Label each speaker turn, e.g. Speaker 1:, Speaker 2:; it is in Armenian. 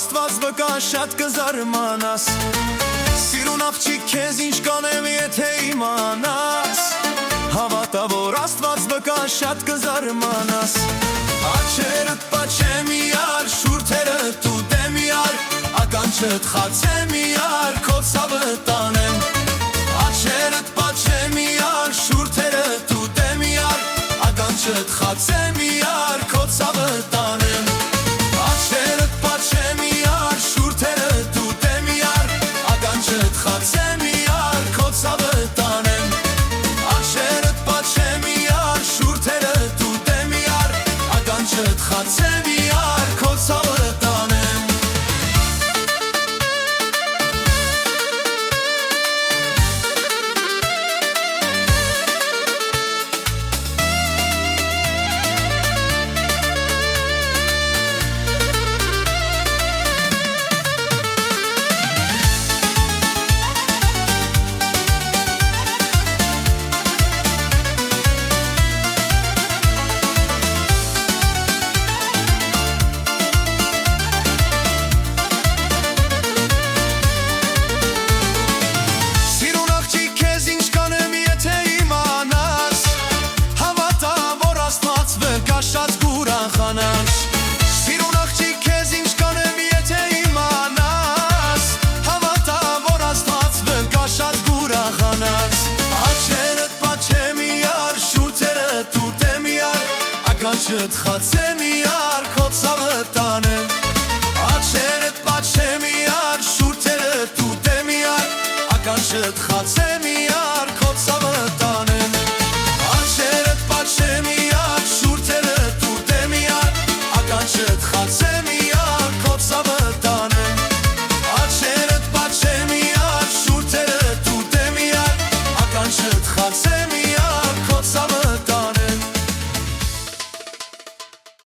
Speaker 1: Աստված վկա շատ կզարմանաս Սիրուն աղջիկ քեզ ինչ կանեմ եթե իմանաս Հավատա որ Աստված վկա շատ կզարմանաս Աչերդ պաչեմ իար շուրթերդ ու դեմ իար Ականջդ խացեմ իար քո ցավը տանեմ Աչերդ պաչեմ իար շուրթերդ ու դեմ իար Ականջդ խացեմ իար քո ցավը տանեմ Աչերդ պաչեմ իար շուրթերդ ու դեմ իար Ականջդ խացեմ իար քո ցավը տանեմ Աչերդ պաչեմ իար շուրթերդ ու դեմ իար Ականջդ խացեմ իար քո ցավը տանեմ Շատ կուրախանաս Սիրուն աղջիկ քեզ ինչ կանեմ եթե իմանաս Հավատա որ Աստված վկա շատ կուրախանաս Աչերդ պաչեմ իար շուրթերդ ու դեմ իար Ականջդ խացեմ